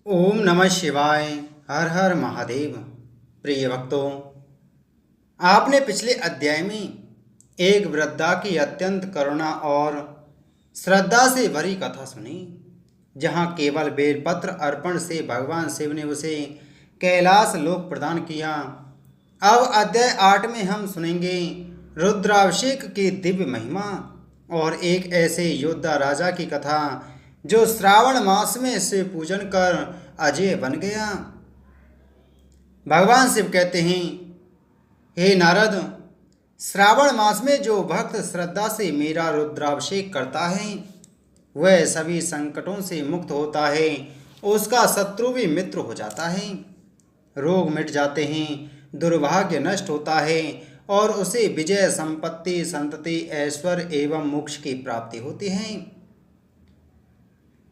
ओम नमः शिवाय। हर हर महादेव। प्रिय भक्तों, आपने पिछले अध्याय में एक वृद्धा की अत्यंत करुणा और श्रद्धा से भरी कथा सुनी, जहां केवल बेलपत्र अर्पण से भगवान शिव ने उसे कैलाश लोक प्रदान किया। अब अध्याय 8 में हम सुनेंगे रुद्राभिषेक की दिव्य महिमा और एक ऐसे योद्धा राजा की कथा जो श्रावण मास में शिव पूजन कर अजय बन गया। भगवान शिव कहते हैं, हे नारद, श्रावण मास में जो भक्त श्रद्धा से मेरा रुद्राभिषेक करता है वह सभी संकटों से मुक्त होता है, उसका शत्रु भी मित्र हो जाता है, रोग मिट जाते हैं, दुर्भाग्य नष्ट होता है और उसे विजय, संपत्ति, संतति, ऐश्वर्य एवं मोक्ष की प्राप्ति होती है।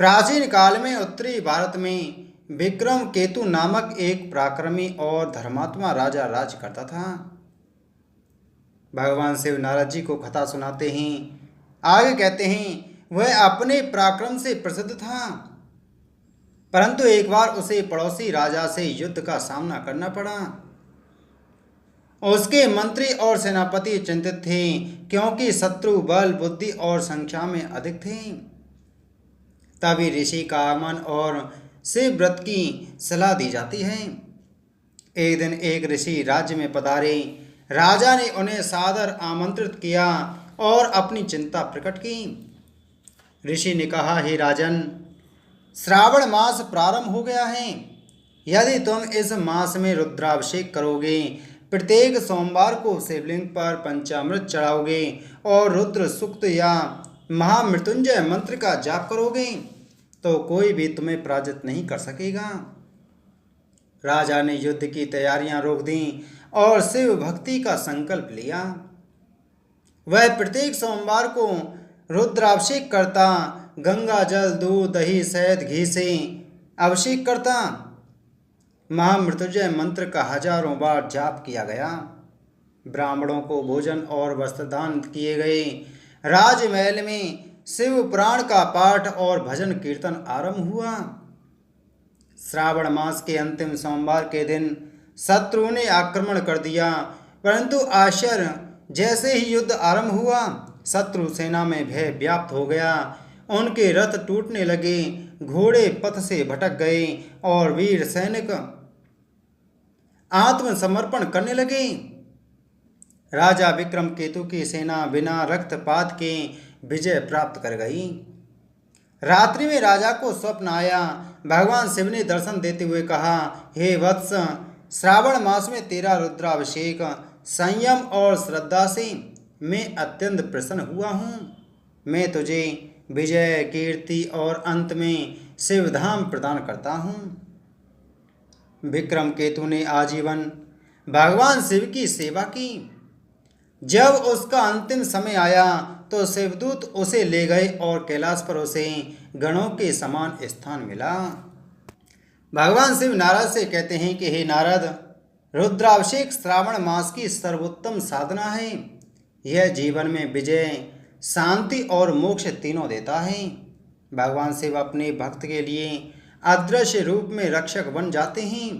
प्राचीन काल में उत्तरी भारत में विक्रम केतु नामक एक पराक्रमी और धर्मात्मा राजा राज करता था। भगवान शिव नारद जी को कथा सुनाते हैं। आगे कहते हैं, वह अपने पराक्रम से प्रसिद्ध था, परंतु एक बार उसे पड़ोसी राजा से युद्ध का सामना करना पड़ा। उसके मंत्री और सेनापति चिंतित थे, क्योंकि शत्रु बल, बुद्धि और संख्या में अधिक थे। तभी ऋषि का आगमन और शिव व्रत की सलाह दी जाती है। एक दिन एक ऋषि राज्य में पधारे। राजा ने उन्हें सादर आमंत्रित किया और अपनी चिंता प्रकट की। ऋषि ने कहा, हे राजन, श्रावण मास प्रारंभ हो गया है। यदि तुम इस मास में रुद्राभिषेक करोगे, प्रत्येक सोमवार को शिवलिंग पर पंचामृत चढ़ाओगे और रुद्र सूक्त या महामृत्युंजय मंत्र का जाप करोगे, तो कोई भी तुम्हें पराजित नहीं कर सकेगा। राजा ने युद्ध की तैयारियां रोक दी और शिव भक्ति का संकल्प लिया। वह प्रत्येक सोमवार को रुद्राभिषेक करता, गंगा जल, दूध, दही, शहद, घी से अभिषेक करता। महामृत्युंजय मंत्र का हजारों बार जाप किया गया। ब्राह्मणों को भोजन और वस्त्रदान किए गए। राजमहल में शिव पुराण का पाठ और भजन कीर्तन आरंभ हुआ। श्रावण मास के अंतिम सोमवार के दिन शत्रु ने आक्रमण कर दिया, परंतु आश्चर्य, जैसे ही युद्ध आरंभ हुआ, शत्रु सेना में भय व्याप्त हो गया। उनके रथ टूटने लगे, घोड़े पथ से भटक गए और वीर सैनिक आत्मसमर्पण करने लगे। राजा विक्रम केतु की सेना बिना रक्तपात के विजय प्राप्त कर गई। रात्रि में राजा को स्वप्न आया। भगवान शिव ने दर्शन देते हुए कहा, हे वत्स, श्रावण मास में तेरा रुद्राभिषेक संयम और श्रद्धा से मैं अत्यंत प्रसन्न हुआ हूँ। मैं तुझे विजय, कीर्ति और अंत में शिवधाम प्रदान करता हूँ। विक्रम केतु ने आजीवन भगवान शिव की सेवा की। जब उसका अंतिम समय आया तो शिवदूत उसे ले गए और कैलाश पर उसे गणों के समान स्थान मिला। भगवान शिव नारद से कहते हैं कि हे नारद, रुद्राभिषेक श्रावण मास की सर्वोत्तम साधना है। यह जीवन में विजय, शांति और मोक्ष तीनों देता है। भगवान शिव अपने भक्त के लिए अदृश्य रूप में रक्षक बन जाते हैं।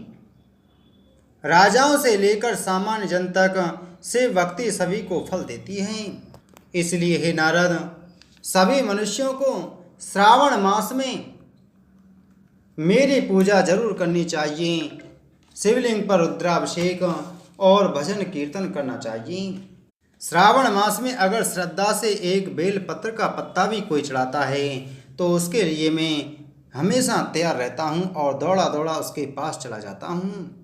राजाओं से लेकर सामान्य जन तक शिव भक्ति सभी को फल देती है। इसलिए हे नारद, सभी मनुष्यों को श्रावण मास में मेरी पूजा जरूर करनी चाहिए। शिवलिंग पर रुद्राभिषेक और भजन कीर्तन करना चाहिए। श्रावण मास में अगर श्रद्धा से एक बेल पत्र का पत्ता भी कोई चढ़ाता है तो उसके लिए मैं हमेशा तैयार रहता हूँ और दौड़ा दौड़ा उसके पास चला जाता हूँ।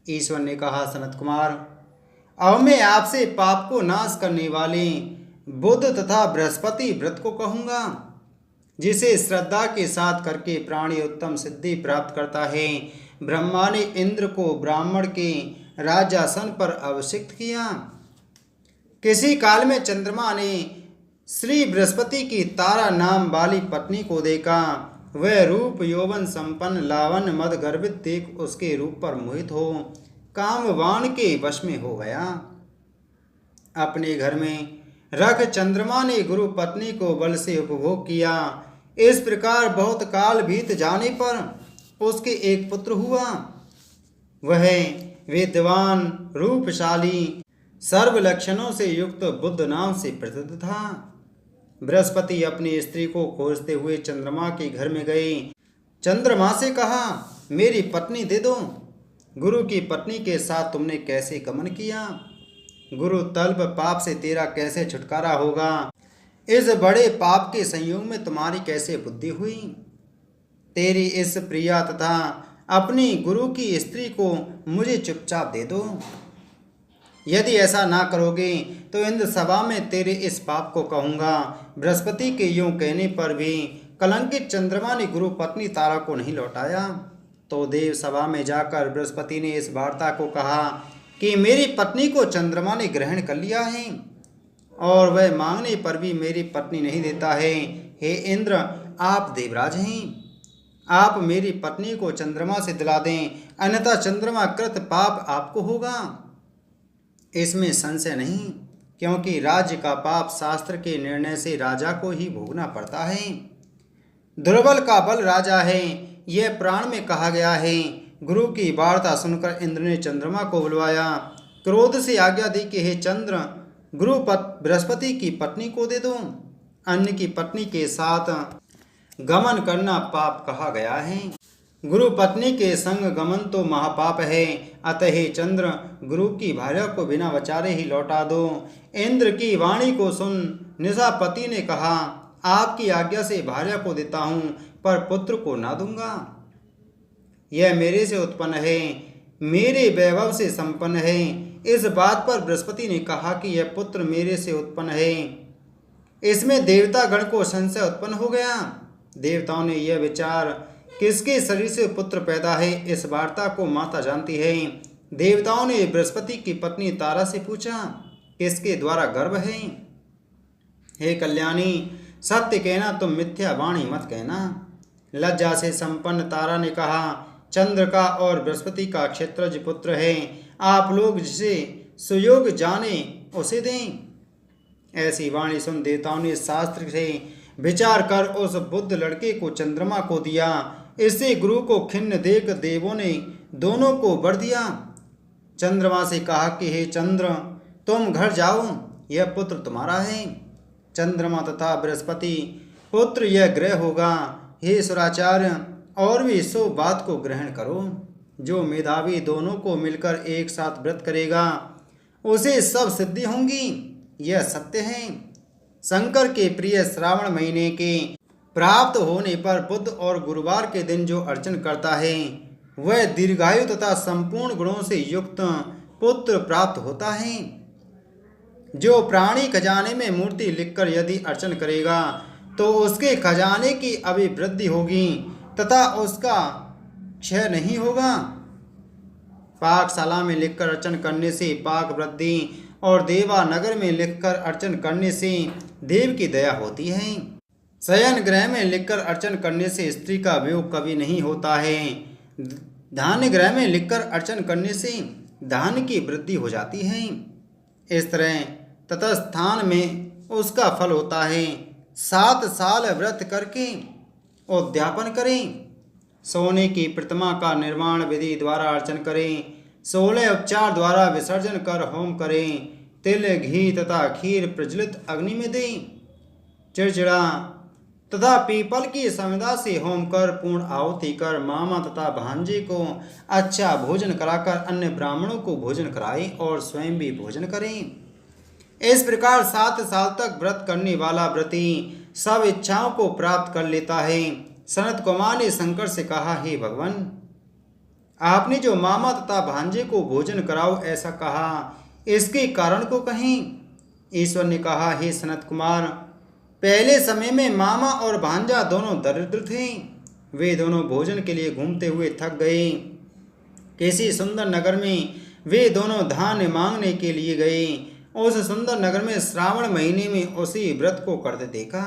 ईश्वर ने कहा, सनत कुमार, अब मैं आपसे पाप को नाश करने वाले बुध तथा बृहस्पति व्रत को कहूँगा, जिसे श्रद्धा के साथ करके प्राणी उत्तम सिद्धि प्राप्त करता है। ब्रह्मा ने इंद्र को ब्राह्मण के राजासन पर अभिषिक्त किया। किसी काल में चंद्रमा ने श्री बृहस्पति की तारा नाम वाली पत्नी को देखा। वह रूप यौवन संपन्न, लावण्य मद गर्भित देख उसके रूप पर मोहित हो कामवान के वश में हो गया। अपने घर में रख चंद्रमा ने गुरु पत्नी को बल से उपभोग किया। इस प्रकार बहुत काल बीत जाने पर उसके एक पुत्र हुआ। वह विद्वान, रूपशाली, सर्व लक्षणों से युक्त बुद्ध नाम से प्रसिद्ध था। बृहस्पति अपनी स्त्री को खोजते हुए चंद्रमा के घर में गए। चंद्रमा से कहा, मेरी पत्नी दे दो। गुरु की पत्नी के साथ तुमने कैसे गमन किया? गुरु तल्प पाप से तेरा कैसे छुटकारा होगा? इस बड़े पाप के संयोग में तुम्हारी कैसे बुद्धि हुई? तेरी इस प्रिया तथा अपनी गुरु की स्त्री को मुझे चुपचाप दे दो। यदि ऐसा ना करोगे तो इंद्र सभा में तेरे इस पाप को कहूँगा। बृहस्पति के यूं कहने पर भी कलंकित चंद्रमा ने गुरु पत्नी तारा को नहीं लौटाया। तो देव सभा में जाकर बृहस्पति ने इस वार्ता को कहा कि मेरी पत्नी को चंद्रमा ने ग्रहण कर लिया है और वह मांगने पर भी मेरी पत्नी नहीं देता है। हे इंद्र, आप देवराज हैं, आप मेरी पत्नी को चंद्रमा से दिला दें, अन्यथा चंद्रमा कृत पाप आपको होगा। इसमें संशय नहीं, क्योंकि राज्य का पाप शास्त्र के निर्णय से राजा को ही भोगना पड़ता है। दुर्बल का बल राजा है, यह पुराण में कहा गया है। गुरु की वार्ता सुनकर इंद्र ने चंद्रमा को बुलवाया। क्रोध से आज्ञा दी कि हे चंद्र, गुरु बृहस्पति की पत्नी को दे दो। अन्य की पत्नी के साथ गमन करना पाप कहा गया है। गुरु पत्नी के संग गमन तो महापाप है। अतः हे चंद्र, गुरु की भार्या को बिना विचारे ही लौटा दो। इंद्र की वाणी को सुन निशापति ने कहा, आपकी आज्ञा से भार्या को देता हूँ, पर पुत्र को ना दूंगा। यह मेरे से उत्पन्न है, मेरे वैभव से संपन्न है। इस बात पर बृहस्पति ने कहा कि यह पुत्र मेरे से उत्पन्न है। इसमें देवता गण को संशय उत्पन्न हो गया। देवताओं ने यह विचार, किसके शरीर से पुत्र पैदा है, इस वार्ता को माता जानती है। देवताओं ने बृहस्पति की पत्नी तारा से पूछा, किसके द्वारा गर्भ है? हे कल्याणी, सत्य कहना, तुम मिथ्या वाणी मत कहना। लज्जा से संपन्न तारा ने कहा, चंद्र का और बृहस्पति का क्षेत्रज पुत्र है। आप लोग जिसे सुयोग जाने उसे दें। ऐसी वाणी सुन देवताओं ने शास्त्र से विचार कर उस बुद्ध लड़के को चंद्रमा को दिया। इससे गुरु को खिन्न देख देवों ने दोनों को वर दिया। चंद्रमा से कहा कि हे चंद्र, तुम घर जाओ, यह पुत्र तुम्हारा है। चंद्रमा तथा बृहस्पति, पुत्र यह ग्रह होगा। हे सुराचार्य, और भी सो बात को ग्रहण करो। जो मेधावी दोनों को मिलकर एक साथ व्रत करेगा उसे सब सिद्धि होंगी, यह सत्य है। शंकर के प्रिय श्रावण महीने के प्राप्त होने पर बुध और गुरुवार के दिन जो अर्चन करता है वह दीर्घायु तथा संपूर्ण गुणों से युक्त पुत्र प्राप्त होता है। जो प्राणी खजाने में मूर्ति लिखकर यदि अर्चन करेगा तो उसके खजाने की अभिवृद्धि होगी तथा उसका क्षय नहीं होगा। पाकशाला में लिखकर अर्चन करने से पाक वृद्धि और देवानगर में लिखकर अर्चन करने से देव की दया होती है। शयन ग्रह में लिखकर अर्चन करने से स्त्री का वियोग कभी नहीं होता है। धान्य ग्रह में लिखकर अर्चन करने से धान्य की वृद्धि हो जाती है। इस तरह तटस्थान में उसका फल होता है। 7 साल व्रत करके उद्यापन करें। सोने की प्रतिमा का निर्माण विधि द्वारा अर्चन करें। 16 उपचार द्वारा विसर्जन कर होम करें। तिल, घी तथा खीर प्रज्वलित अग्नि में दें। चिड़चिड़ा तथा पीपल की संविदा से होम कर पूर्ण आहुति कर मामा तथा भांजे को अच्छा भोजन कराकर अन्य ब्राह्मणों को भोजन कराएं और स्वयं भी भोजन करें। इस प्रकार 7 साल तक व्रत करने वाला व्रती सब इच्छाओं को प्राप्त कर लेता है। सनत कुमार ने शंकर से कहा, हे भगवान, आपने जो मामा तथा भांजे को भोजन कराओ ऐसा कहा, इसके कारण को कहें। ईश्वर ने कहा, हे सनत कुमार, पहले समय में मामा और भांजा दोनों दरिद्र थे। वे दोनों भोजन के लिए घूमते हुए थक गए। किसी सुंदर नगर में वे दोनों धान्य मांगने के लिए गए। उस सुंदर नगर में श्रावण महीने में उसी व्रत को करते देखा,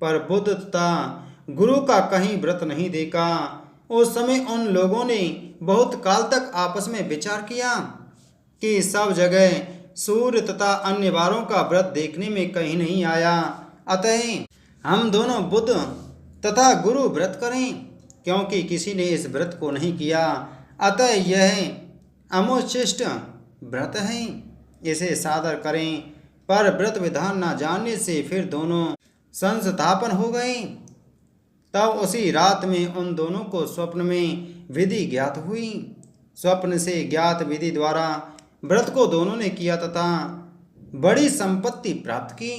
पर बुद्ध तथा गुरु का कहीं व्रत नहीं देखा। उस समय उन लोगों ने बहुत काल तक आपस में विचार किया कि सब जगह सूर्य तथा अन्य वारों का व्रत देखने में कहीं नहीं आया। अतः हम दोनों बुद्ध तथा गुरु व्रत करें। क्योंकि किसी ने इस व्रत को नहीं किया, अतः यह अमुचिष्ट व्रत है, इसे सादर करें। पर व्रत विधान न जानने से फिर दोनों संस्थापन हो गए। तब उसी रात में उन दोनों को स्वप्न में विधि ज्ञात हुई। स्वप्न से ज्ञात विधि द्वारा व्रत को दोनों ने किया तथा बड़ी संपत्ति प्राप्त की।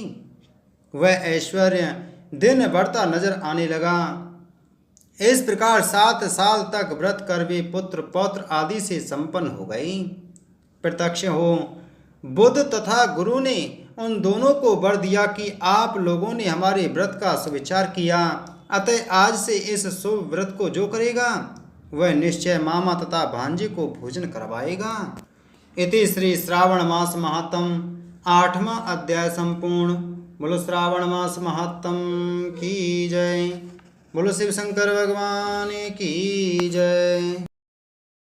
वह ऐश्वर्य दिन बढ़ता नजर आने लगा। इस प्रकार 7 साल तक व्रत कर वे पुत्र पौत्र आदि से संपन्न हो गए। प्रत्यक्ष हो बुद्ध तथा गुरु ने उन दोनों को वर दिया कि आप लोगों ने हमारे व्रत का सुविचार किया, अतः आज से इस शुभ व्रत को जो करेगा वह निश्चय मामा तथा भांजे को भोजन करवाएगा। इति श्री श्रावण मास महात्म 8वां अध्याय संपूर्ण। बोलो श्रावण मास महात्म की जय। बोलो शिव शंकर भगवान की जय।